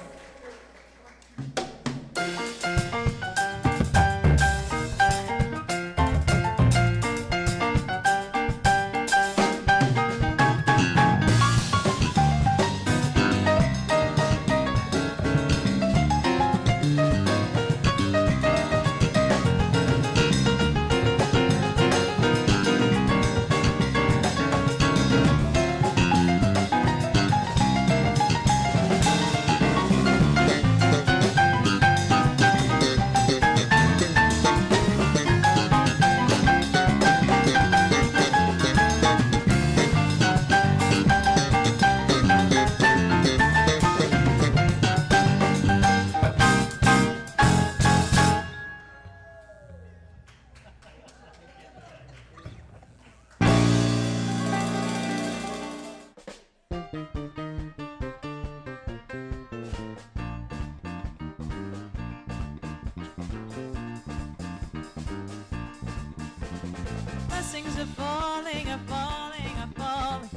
Blessings are falling, are falling, are falling.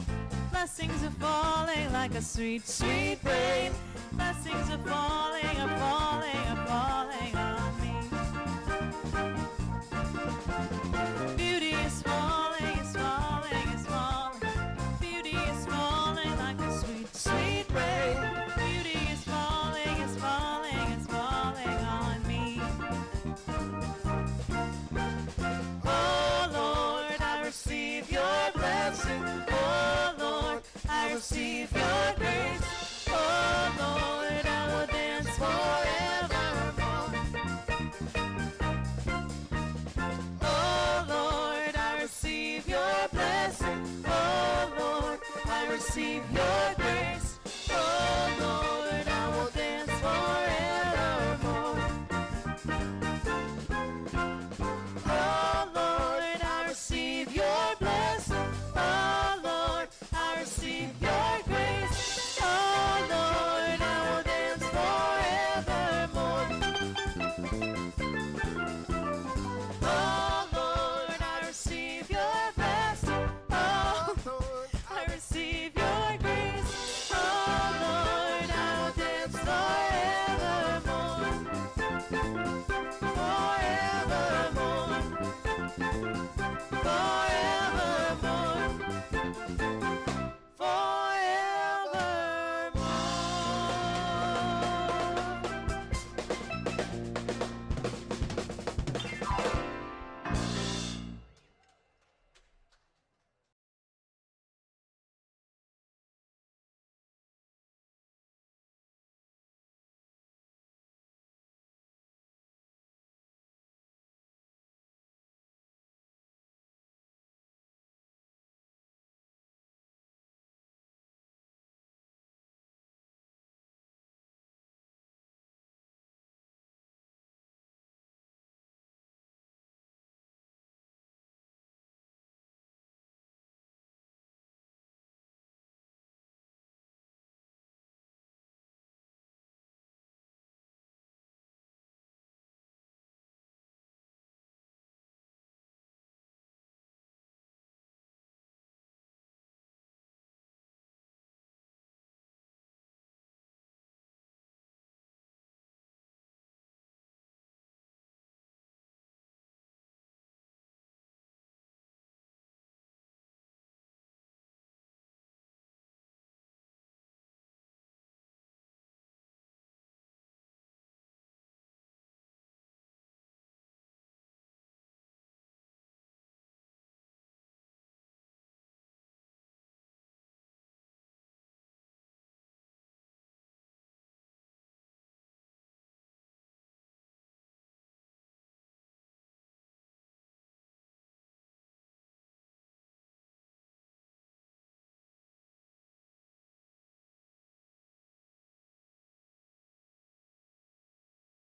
Blessings are falling like a sweet, sweet rain. Blessings are falling, are falling, are falling on me. Beauty is falling, is falling, is falling. Beauty is falling like a sweet, sweet rain. Beauty is falling, is falling, is falling on me. Oh Lord, I receive your blessing. Oh Lord, I receive your grace. Oh Lord, I will dance forevermore. Oh Lord, I receive your blessing. Oh Lord, I receive your grace.